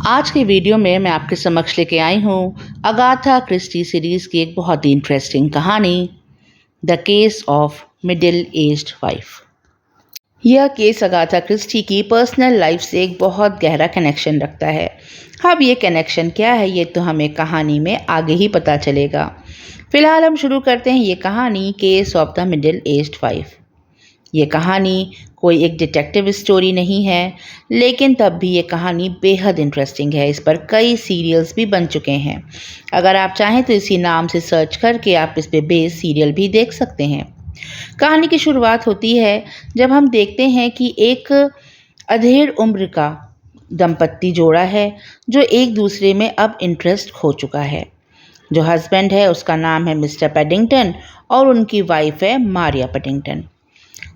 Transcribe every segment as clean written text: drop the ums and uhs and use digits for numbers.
आज की वीडियो में मैं आपके समक्ष लेके आई हूँ अगाथा क्रिस्टी सीरीज़ की एक बहुत ही इंटरेस्टिंग कहानी, the case of middle aged wife. यह केस अगाथा क्रिस्टी की पर्सनल लाइफ से एक बहुत गहरा कनेक्शन रखता है। अब ये कनेक्शन क्या है ये तो हमें कहानी में आगे ही पता चलेगा। फिलहाल हम शुरू करते हैं ये कहानी, case of the middle aged wife. ये कहानी कोई एक डिटेक्टिव स्टोरी नहीं है, लेकिन तब भी ये कहानी बेहद इंटरेस्टिंग है। इस पर कई सीरियल्स भी बन चुके हैं। अगर आप चाहें तो इसी नाम से सर्च करके आप इस पे बेस्ड सीरियल भी देख सकते हैं। कहानी की शुरुआत होती है जब हम देखते हैं कि एक अधेड़ उम्र का दंपत्ति जोड़ा है जो एक दूसरे में अब इंटरेस्ट खो चुका है। जो हस्बैंड है उसका नाम है मिस्टर पेडिंगटन और उनकी वाइफ है मारिया पेडिंगटन।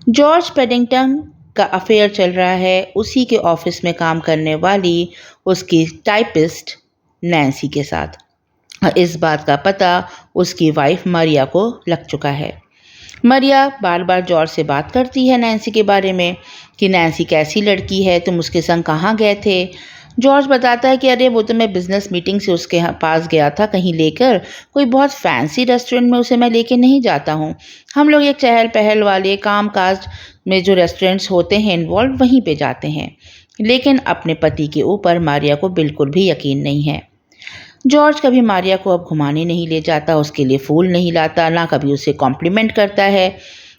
जॉर्ज पेडिंगटन का अफेयर चल रहा है उसी के ऑफिस में काम करने वाली उसकी टाइपिस्ट नैन्सी के साथ। इस बात का पता उसकी वाइफ मारिया को लग चुका है। मारिया बार बार जॉर्ज से बात करती है नैन्सी के बारे में कि नैन्सी कैसी लड़की है, तुम उसके संग कहाँ गए थे। जॉर्ज बताता है कि अरे वो तो मैं बिज़नेस मीटिंग से उसके पास गया था कहीं लेकर, कोई बहुत फैंसी रेस्टोरेंट में उसे मैं लेके नहीं जाता हूँ। हम लोग एक चहल पहल वाले काम काज में जो रेस्टोरेंट्स होते हैं इन्वॉल्व वहीं पे जाते हैं। लेकिन अपने पति के ऊपर मारिया को बिल्कुल भी यकीन नहीं है। जॉर्ज कभी मारिया को अब घुमाने नहीं ले जाता, उसके लिए फूल नहीं लाता, ना कभी उसे कॉम्प्लीमेंट करता है।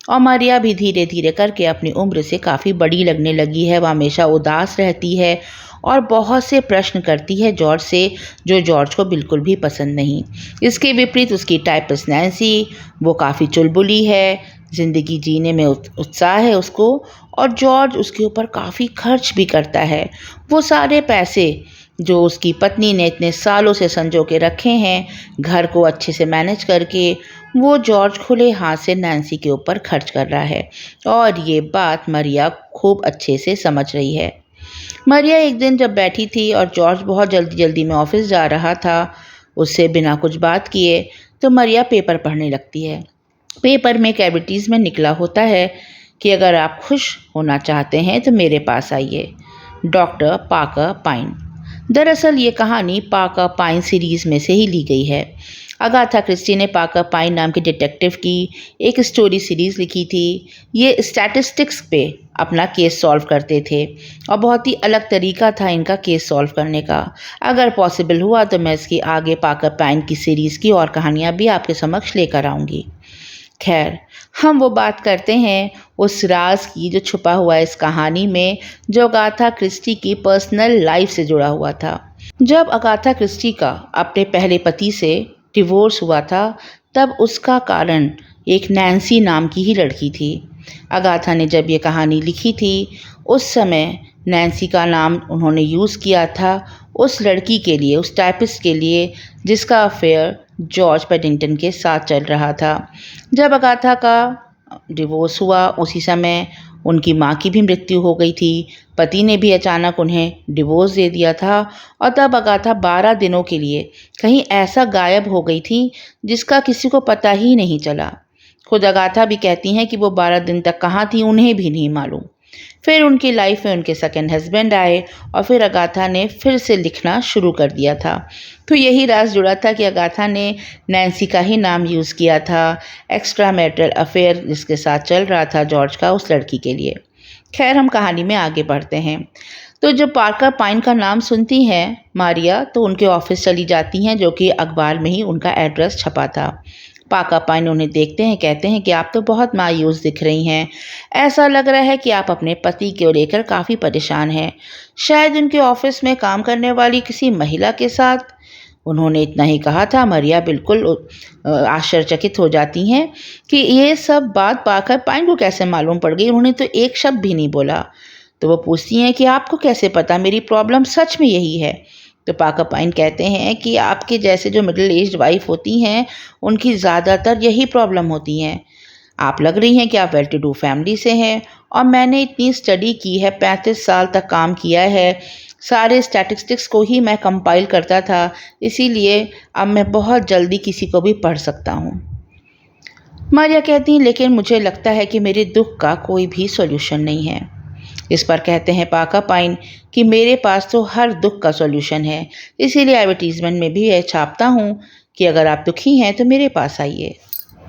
और मारिया भी धीरे धीरे करके अपनी उम्र से काफ़ी बड़ी लगने लगी है। वह हमेशा उदास रहती है और बहुत से प्रश्न करती है जॉर्ज से, जो जॉर्ज को बिल्कुल भी पसंद नहीं। इसके विपरीत उसकी टाइपिस्ट नैन्सी, वो काफ़ी चुलबुली है, ज़िंदगी जीने में उत्साह है उसको, और जॉर्ज उसके ऊपर काफ़ी खर्च भी करता है। वो सारे पैसे जो उसकी पत्नी ने इतने सालों से संजो के रखे हैं घर को अच्छे से मैनेज करके, वो जॉर्ज खुले हाथ से नैन्सी के ऊपर खर्च कर रहा है। और ये बात मारिया खूब अच्छे से समझ रही है। मारिया एक दिन जब बैठी थी और जॉर्ज बहुत जल्दी जल्दी में ऑफिस जा रहा था, उससे बिना कुछ बात किए, तो मारिया पेपर पढ़ने लगती है। पेपर में कैविटीज़ में निकला होता है कि अगर आप खुश होना चाहते हैं तो मेरे पास आइए, डॉक्टर पाकर पाइन। दरअसल ये कहानी पाकर पाइन सीरीज़ में से ही ली गई है। अगाथा क्रिस्टी ने पाकर पाइन नाम के डिटेक्टिव की एक स्टोरी सीरीज़ लिखी थी। ये स्टैटिस्टिक्स पे अपना केस सॉल्व करते थे और बहुत ही अलग तरीका था इनका केस सॉल्व करने का। अगर पॉसिबल हुआ तो मैं इसकी आगे पाकर पाइन की सीरीज़ की और कहानियाँ भी आपके समक्ष लेकर आऊँगी। खैर, हम वो बात करते हैं उस राज की जो छुपा हुआ है इस कहानी में, जो अगाथा क्रिस्टी की पर्सनल लाइफ से जुड़ा हुआ था। जब अगाथा क्रिस्टी का अपने पहले पति से डिवोर्स हुआ था, तब उसका कारण एक नैन्सी नाम की ही लड़की थी। अगाथा ने जब ये कहानी लिखी थी, उस समय नैन्सी का नाम उन्होंने यूज़ किया था उस लड़की के लिए, उस टाइपिस्ट के लिए जिसका अफेयर जॉर्ज पेडिंगटन के साथ चल रहा था। जब अगाथा का डिवोर्स हुआ उसी समय उनकी माँ की भी मृत्यु हो गई थी। पति ने भी अचानक उन्हें डिवोर्स दे दिया था और तब अगाथा 12 दिनों के लिए कहीं ऐसा गायब हो गई थी जिसका किसी को पता ही नहीं चला। खुद अगाथा भी कहती हैं कि वो 12 दिन तक कहाँ थी उन्हें भी नहीं मालूम। फिर उनकी लाइफ में उनके सेकंड हस्बैंड आए और फिर अगाथा ने फिर से लिखना शुरू कर दिया था। तो यही राज जुड़ा था कि अगाथा ने नैन्सी का ही नाम यूज़ किया था एक्स्ट्रा मैरिटल अफेयर जिसके साथ चल रहा था जॉर्ज का उस लड़की के लिए। खैर, हम कहानी में आगे बढ़ते हैं। तो जब पाकर पाइन का नाम सुनती हैं मारिया तो उनके ऑफिस चली जाती हैं, जो कि अखबार में ही उनका एड्रेस छपा था। पाकर पाइन उन्हें देखते हैं, कहते हैं कि आप तो बहुत मायूस दिख रही हैं, ऐसा लग रहा है कि आप अपने पति को लेकर काफ़ी परेशान हैं, शायद उनके ऑफिस में काम करने वाली किसी महिला के साथ। उन्होंने इतना ही कहा था। मारिया बिल्कुल आश्चर्यचकित हो जाती हैं कि ये सब बात पाकर पाइन को कैसे मालूम पड़ गई, उन्होंने तो एक शब्द भी नहीं बोला। तो वो पूछती हैं कि आपको कैसे पता मेरी प्रॉब्लम सच में यही है। तो पाकर पाइन कहते हैं कि आपके जैसे जो मिडिल एज्ड वाइफ होती हैं उनकी ज़्यादातर यही प्रॉब्लम होती हैं। आप लग रही हैं कि आप वेल टू डू फैमिली से हैं और मैंने इतनी स्टडी की है, 35 साल तक काम किया है, सारे स्टैटिस्टिक्स को ही मैं कंपाइल करता था, इसीलिए अब मैं बहुत जल्दी किसी को भी पढ़ सकता हूँ। मारिया कहती हैं लेकिन मुझे लगता है कि मेरे दुख का कोई भी सॉल्यूशन नहीं है। इस पर कहते हैं पाका पाइन कि मेरे पास तो हर दुख का सॉल्यूशन है, इसीलिए एडवर्टीजमेंट में भी यह छापता हूँ कि अगर आप दुखी हैं तो मेरे पास आइए।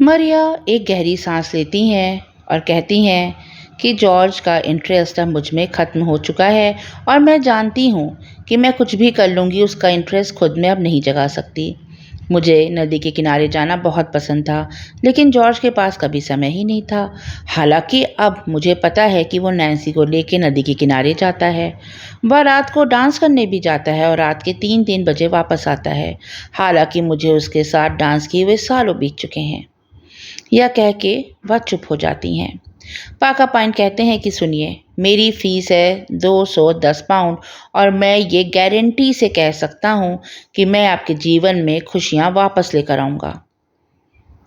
मरिया एक गहरी सांस लेती हैं और कहती हैं कि जॉर्ज का इंटरेस्ट अब मुझ में ख़त्म हो चुका है और मैं जानती हूँ कि मैं कुछ भी कर लूँगी, उसका इंटरेस्ट खुद में अब नहीं जगा सकती। मुझे नदी के किनारे जाना बहुत पसंद था, लेकिन जॉर्ज के पास कभी समय ही नहीं था। हालांकि अब मुझे पता है कि वो नैन्सी को लेके नदी के किनारे जाता है। वह रात को डांस करने भी जाता है और रात के 3-3 बजे वापस आता है। हालांकि मुझे उसके साथ डांस किए हुए सालों बीत चुके हैं। यह कह के वह चुप हो जाती हैं। पाका पाइन कहते हैं कि सुनिए, मेरी फ़ीस है 210 पाउंड और मैं ये गारंटी से कह सकता हूँ कि मैं आपके जीवन में खुशियाँ वापस लेकर आऊँगा।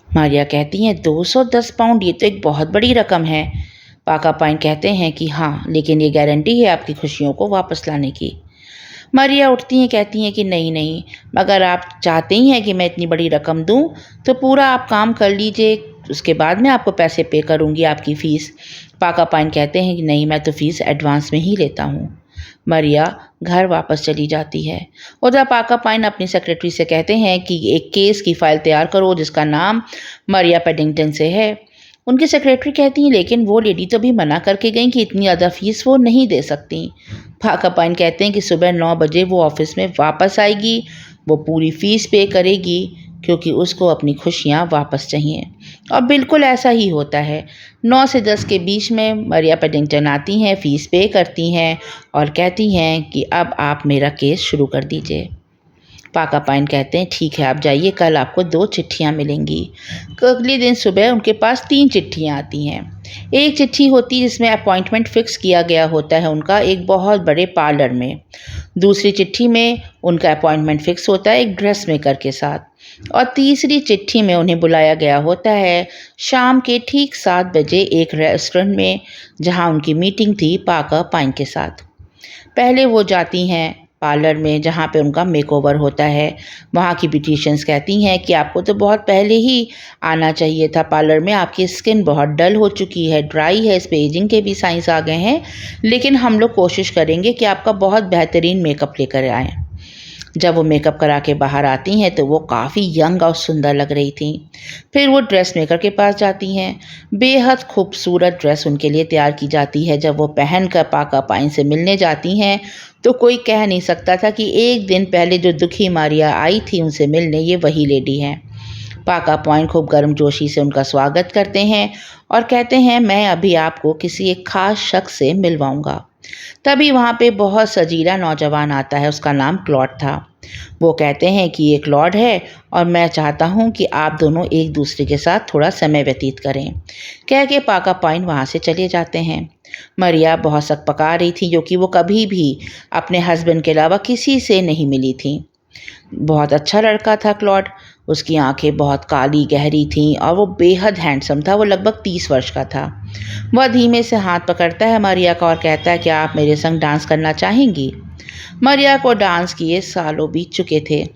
मारिया कहती हैं 210 पाउंड, ये तो एक बहुत बड़ी रकम है। पाका पाइन कहते हैं कि हाँ, लेकिन ये गारंटी है आपकी खुशियों को वापस लाने की। मारिया उठती हैं, कहती हैं कि नहीं नहीं, अगर आप चाहते ही हैं कि मैं इतनी बड़ी रकम दूं तो पूरा आप काम कर लीजिए, उसके बाद मैं आपको पैसे पे करूंगी, आपकी फ़ीस। पाका पाइन कहते हैं कि नहीं, मैं तो फ़ीस एडवांस में ही लेता हूँ। मारिया घर वापस चली जाती है। उधर पाका पाइन अपनी सेक्रेटरी से कहते हैं कि एक केस की फ़ाइल तैयार करो जिसका नाम मारिया पेडिंगटन से है। उनकी सेक्रेटरी कहती हैं लेकिन वो लेडी तो भी मना करके गई कि इतनी ज़्यादा फ़ीस वो नहीं दे सकती। पाका पाइन कहते हैं कि सुबह 9 बजे वो ऑफिस में वापस आएगी, वो पूरी फ़ीस पे करेगी क्योंकि उसको अपनी खुशियाँ वापस चाहिए। और बिल्कुल ऐसा ही होता है। 9 से 10 के बीच में मारिया पेडिंगटन आती हैं, फ़ीस पे करती हैं और कहती हैं कि अब आप मेरा केस शुरू कर दीजिए। पाका पाइन कहते हैं ठीक है, आप जाइए, कल आपको 2 चिट्ठियाँ मिलेंगी। अगले दिन सुबह उनके पास 3 चिट्ठियाँ आती हैं। एक चिट्ठी होती है जिसमें अपॉइंटमेंट फ़िक्स किया गया होता है उनका एक बहुत बड़े पार्लर में। दूसरी चिट्ठी में उनका अपॉइंटमेंट फ़िक्स होता है एक ड्रेस मेकर के साथ। और तीसरी चिट्ठी में उन्हें बुलाया गया होता है शाम के ठीक 7 बजे एक रेस्टोरेंट में, जहाँ उनकी मीटिंग थी पाका पाइन के साथ। पहले वो जाती हैं पार्लर में जहाँ पे उनका मेकओवर होता है। वहाँ की ब्यूटिशियंस कहती हैं कि आपको तो बहुत पहले ही आना चाहिए था पार्लर में, आपकी स्किन बहुत डल हो चुकी है, ड्राई है, इस पे एजिंग के भी साइंस आ गए हैं, लेकिन हम लोग कोशिश करेंगे कि आपका बहुत बेहतरीन मेकअप लेकर आएँ। जब वो मेकअप करा के बाहर आती हैं तो वो काफ़ी यंग और सुंदर लग रही थी। फिर वो ड्रेस मेकर के पास जाती हैं। बेहद खूबसूरत ड्रेस उनके लिए तैयार की जाती है। जब वो पहन कर पाका पाइन से मिलने जाती हैं तो कोई कह नहीं सकता था कि एक दिन पहले जो दुखी मारिया आई थी उनसे मिलने, ये वही लेडी हैं। पाका पाइन खूब गर्मजोशी से उनका स्वागत करते हैं और कहते हैं मैं अभी आपको किसी एक खास शख्स से मिलवाऊंगा। तभी वहाँ पे बहुत सजीला नौजवान आता है, उसका नाम क्लॉड था। वो कहते हैं कि ये क्लॉड है और मैं चाहता हूँ कि आप दोनों एक दूसरे के साथ थोड़ा समय व्यतीत करें। कह के पाका पाइन वहाँ से चले जाते हैं। मरिया बहुत सकपका रही थी क्योंकि वो कभी भी अपने हस्बैंड के अलावा किसी से नहीं मिली थी। बहुत अच्छा लड़का था क्लॉड, उसकी आंखें बहुत काली गहरी थीं और वो बेहद हैंडसम था। वो लगभग 30 वर्ष का था। वह धीमे से हाथ पकड़ता है मारिया का और कहता है कि आप मेरे संग डांस करना चाहेंगी। मारिया को डांस किए सालों बीत चुके थे।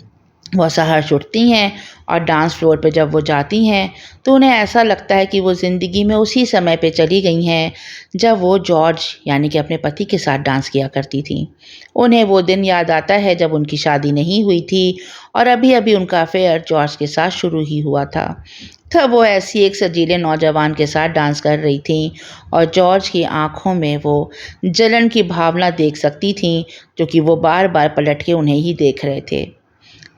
वह सहर्ष उठती हैं और डांस फ्लोर पे जब वो जाती हैं तो उन्हें ऐसा लगता है कि वो ज़िंदगी में उसी समय पे चली गई हैं जब वो जॉर्ज यानी कि अपने पति के साथ डांस किया करती थी। उन्हें वो दिन याद आता है जब उनकी शादी नहीं हुई थी और अभी अभी उनका अफेयर जॉर्ज के साथ शुरू ही हुआ था। तब वो ऐसी एक सजीले नौजवान के साथ डांस कर रही थी और जॉर्ज की आंखों में वो जलन की भावना देख सकती थी क्योंकि वो बार बार पलट के उन्हें ही देख रहे थे।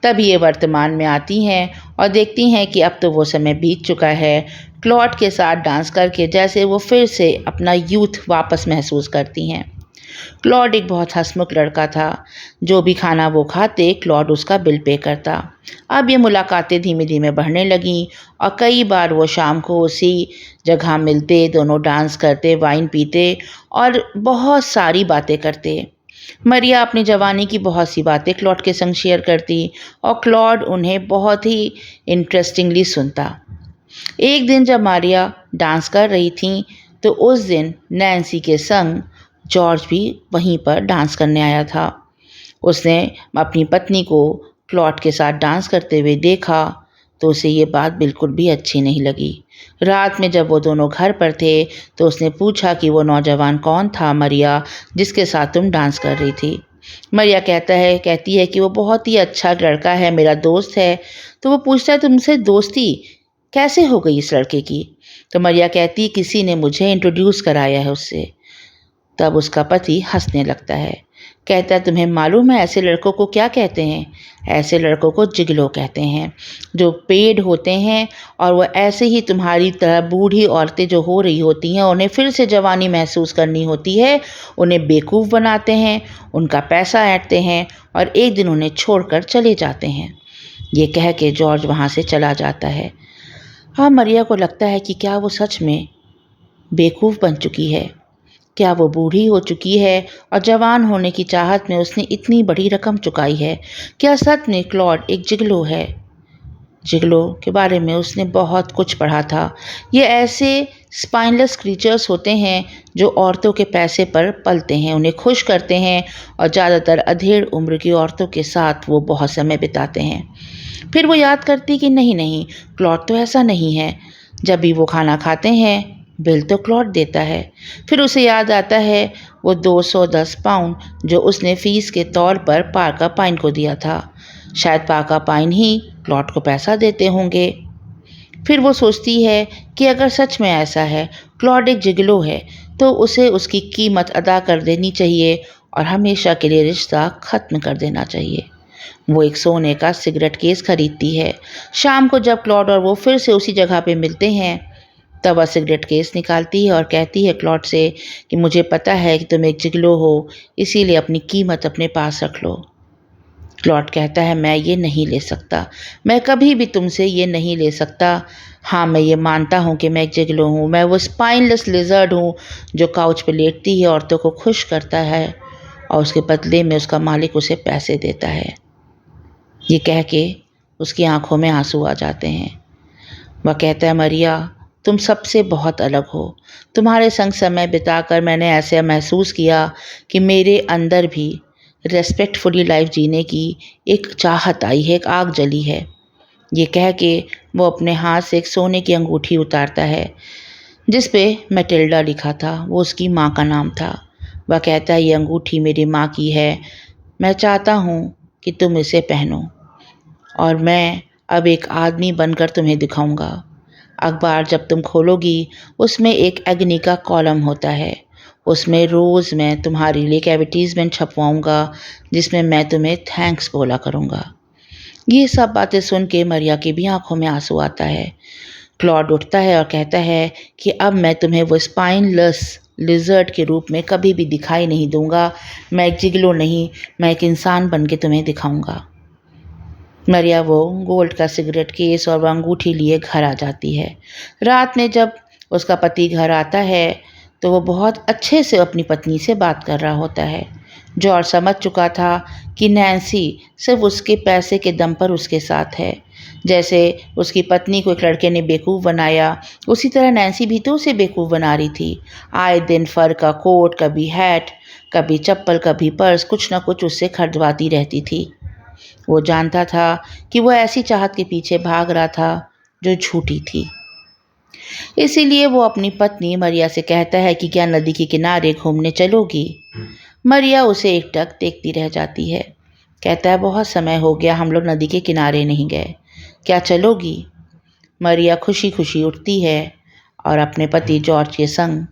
तब ये वर्तमान में आती हैं और देखती हैं कि अब तो वो समय बीत चुका है। क्लॉड के साथ डांस करके जैसे वो फिर से अपना यूथ वापस महसूस करती हैं। क्लॉड एक बहुत हंसमुख लड़का था। जो भी खाना वो खाते क्लॉड उसका बिल पे करता। अब ये मुलाकातें धीमे धीमे बढ़ने लगीं और कई बार वो शाम को उसी जगह मिलते, दोनों डांस करते, वाइन पीते और बहुत सारी बातें करते। मरिया अपनी जवानी की बहुत सी बातें क्लॉड के संग शेयर करती और क्लॉड उन्हें बहुत ही इंटरेस्टिंगली सुनता। एक दिन जब मारिया डांस कर रही थी तो उस दिन नैन्सी के संग जॉर्ज भी वहीं पर डांस करने आया था। उसने अपनी पत्नी को क्लॉड के साथ डांस करते हुए देखा तो उसे ये बात बिल्कुल भी अच्छी नहीं लगी। रात में जब वो दोनों घर पर थे तो उसने पूछा कि वो नौजवान कौन था मरिया, जिसके साथ तुम डांस कर रही थी। मरिया कहती है कि वो बहुत ही अच्छा लड़का है, मेरा दोस्त है। तो वो पूछता है तुमसे दोस्ती कैसे हो गई इस लड़के की? तो मरिया कहती किसी ने मुझे इंट्रोड्यूस कराया है उससे। तब उसका पति हंसने लगता है, कहता है तुम्हें मालूम है ऐसे लड़कों को क्या कहते हैं? ऐसे लड़कों को जिगलो कहते हैं, जो पेड होते हैं और वो ऐसे ही तुम्हारी तरह बूढ़ी औरतें जो हो रही होती हैं, उन्हें फिर से जवानी महसूस करनी होती है, उन्हें बेवकूफ़ बनाते हैं, उनका पैसा ऐंठते हैं और एक दिन उन्हें छोड़कर चले जाते हैं। ये कह के जॉर्ज वहाँ से चला जाता है। हाँ, मरिया को लगता है कि क्या वो सच में बेवकूफ़ बन चुकी है? क्या वो बूढ़ी हो चुकी है और जवान होने की चाहत में उसने इतनी बड़ी रकम चुकाई है? क्या सच में क्लॉड एक जिगलो है? जिगलो के बारे में उसने बहुत कुछ पढ़ा था। ये ऐसे स्पाइनलेस क्रीचर्स होते हैं जो औरतों के पैसे पर पलते हैं, उन्हें खुश करते हैं और ज़्यादातर अधेड़ उम्र की औरतों के साथ वो बहुत समय बिताते हैं। फिर वो याद करती कि नहीं, क्लॉड तो ऐसा नहीं है। जब भी वो खाना खाते हैं बिल तो क्लॉड देता है। फिर उसे याद आता है वो 210 पाउंड जो उसने फीस के तौर पर पार्कर पाइन को दिया था। शायद पार्कर पाइन ही क्लॉड को पैसा देते होंगे। फिर वो सोचती है कि अगर सच में ऐसा है, क्लॉड एक जिगलो है, तो उसे उसकी कीमत अदा कर देनी चाहिए और हमेशा के लिए रिश्ता ख़त्म कर देना चाहिए। वो एक सोने का सिगरेट केस खरीदती है। शाम को जब क्लॉड और वो फिर से उसी जगह पे मिलते हैं, तब वह सिगरेट केस निकालती है और कहती है क्लॉड से कि मुझे पता है कि तुम एक जिगलो हो, इसीलिए अपनी कीमत अपने पास रख लो। क्लॉड कहता है मैं ये नहीं ले सकता, मैं कभी भी तुमसे ये नहीं ले सकता। हाँ, मैं ये मानता हूँ कि मैं एक जिगलो हूँ, मैं वो स्पाइनलेस लिजर्ड हूँ जो काउच पे लेटती है, औरतों को खुश करता है और उसके बदले में उसका मालिक उसे पैसे देता है। ये कह के उसकी आंखों में आंसू आ जाते हैं। वह कहता है मरिया, तुम सबसे बहुत अलग हो। तुम्हारे संग समय बिताकर मैंने ऐसे महसूस किया कि मेरे अंदर भी रेस्पेक्टफुली लाइफ जीने की एक चाहत आई है, एक आग जली है। ये कह के वो अपने हाथ से एक सोने की अंगूठी उतारता है जिस पे मैटिल्डा लिखा था। वो उसकी माँ का नाम था। वह कहता है ये अंगूठी मेरी माँ की है, मैं चाहता हूँ कि तुम इसे पहनो और मैं अब एक आदमी बनकर तुम्हें दिखाऊंगा। अखबार जब तुम खोलोगी उसमें एक अग्नि का कॉलम होता है, उसमें रोज़ मैं तुम्हारे लिए एक एडवर्टीज़मेंट छपवाऊँगा जिसमें मैं तुम्हें थैंक्स बोला करूँगा। ये सब बातें सुन के मरिया की भी आंखों में आंसू आता है। क्लॉड उठता है और कहता है कि अब मैं तुम्हें वो स्पाइनलेस लिजर्ड के रूप में कभी भी दिखाई नहीं दूंगा। मैं एक जिगलो नहीं, मैं एक इंसान बन के तुम्हें दिखाऊंगा। मरिया वो गोल्ड का सिगरेट केस और वो अंगूठी लिए घर आ जाती है। रात में जब उसका पति घर आता है तो वो बहुत अच्छे से अपनी पत्नी से बात कर रहा होता है। जॉर्ज समझ चुका था कि नैन्सी सिर्फ उसके पैसे के दम पर उसके साथ है। जैसे उसकी पत्नी को एक लड़के ने बेवकूफ़ बनाया, उसी तरह नैन्सी भी तो उसे बेवकूफ़ बना रही थी। आए दिन फर का कोट, कभी हैट, कभी चप्पल, कभी पर्स, कुछ ना कुछ उससे खरीदवाती रहती थी। वो जानता था कि वो ऐसी चाहत के पीछे भाग रहा था जो झूठी थी। इसीलिए वो अपनी पत्नी मरिया से कहता है कि क्या नदी के किनारे घूमने चलोगी? मरिया उसे एकटक देखती रह जाती है। कहता है बहुत समय हो गया हम लोग नदी के किनारे नहीं गए, क्या चलोगी? मरिया खुशी खुशी उठती है और अपने पति जॉर्ज के संग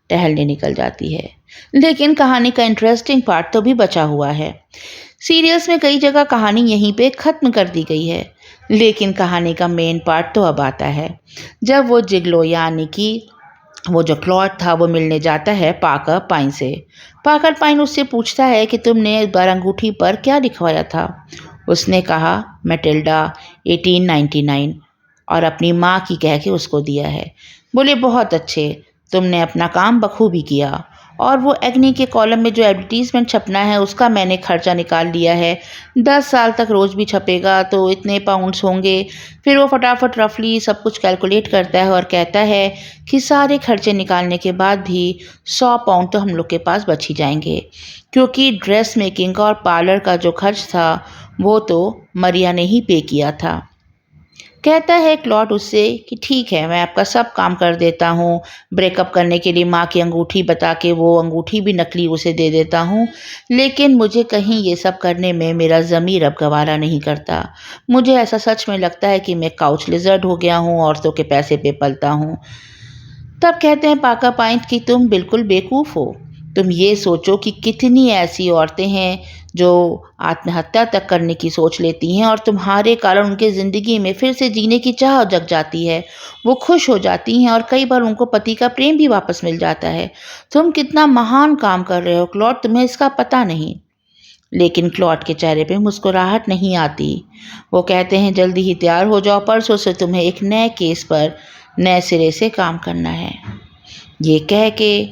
टहलने निकल जाती है। लेकिन कहानी का इंटरेस्टिंग पार्ट तो भी बचा हुआ है। सीरियल्स में कई जगह कहानी यहीं पे ख़त्म कर दी गई है, लेकिन कहानी का मेन पार्ट तो अब आता है जब वो जिगलो यानी कि वो जो क्लॉड था वो मिलने जाता है पार्कर पाइन से। पार्कर पाइन उससे पूछता है कि तुमने इस बार अंगूठी पर क्या लिखवाया था? उसने कहा मैटिल्डा 1899 और अपनी माँ की कह के उसको दिया है। बोले बहुत अच्छे, तुमने अपना काम बखूबी किया। और वो एग्नी के कॉलम में जो एडवर्टीज़मेंट छपना है उसका मैंने खर्चा निकाल लिया है। 10 साल तक रोज़ भी छपेगा तो इतने पाउंड्स होंगे। फिर वो फटाफट रफली सब कुछ कैलकुलेट करता है और कहता है कि सारे खर्चे निकालने के बाद भी 100 पाउंड तो हम लोग के पास बच ही जाएंगे, क्योंकि ड्रेस मेकिंग का और पार्लर का जो खर्च था वो तो मरिया ने ही पे किया था। कहता है क्लॉड उससे कि ठीक है, मैं आपका सब काम कर देता हूँ। ब्रेकअप करने के लिए माँ की अंगूठी बता के वो अंगूठी भी नकली उसे दे देता हूँ, लेकिन मुझे कहीं ये सब करने में मेरा ज़मीर अब गवारा नहीं करता। मुझे ऐसा सच में लगता है कि मैं काउच लिज़र्ड हो गया हूँ, औरतों के पैसे पे पलता हूँ। तब कहते हैं पाका पाइंट कि तुम बिल्कुल बेवकूफ़ हो। तुम ये सोचो कि कितनी ऐसी औरतें हैं जो आत्महत्या तक करने की सोच लेती हैं और तुम्हारे कारण उनकी ज़िंदगी में फिर से जीने की चाह जग जाती है। वो खुश हो जाती हैं और कई बार उनको पति का प्रेम भी वापस मिल जाता है। तुम कितना महान काम कर रहे हो क्लॉड, तुम्हें इसका पता नहीं। लेकिन क्लॉड के चेहरे पे मुस्कुराहट नहीं आती। वो कहते हैं जल्दी ही तैयार हो जाओ, परसों से तुम्हें एक नए केस पर नए सिरे से काम करना है। ये कह के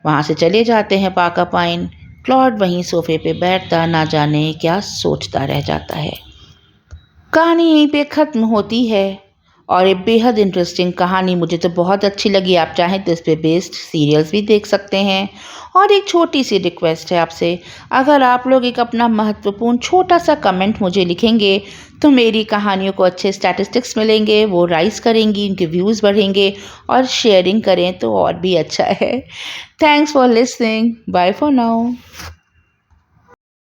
वहाँ से चले जाते हैं पाका पाइन। क्लॉड वहीं सोफे पे बैठता ना जाने क्या सोचता रह जाता है। कहानी यहीं पे ख़त्म होती है और ये बेहद इंटरेस्टिंग कहानी मुझे तो बहुत अच्छी लगी। आप चाहें तो इस पे बेस्ड सीरियल्स भी देख सकते हैं। और एक छोटी सी रिक्वेस्ट है आपसे, अगर आप लोग एक अपना महत्वपूर्ण छोटा सा कमेंट मुझे लिखेंगे तो मेरी कहानियों को अच्छे स्टैटिस्टिक्स मिलेंगे, वो राइज करेंगी, उनके व्यूज़ बढ़ेंगे और शेयरिंग करें तो और भी अच्छा है। Thanks for listening, bye for now.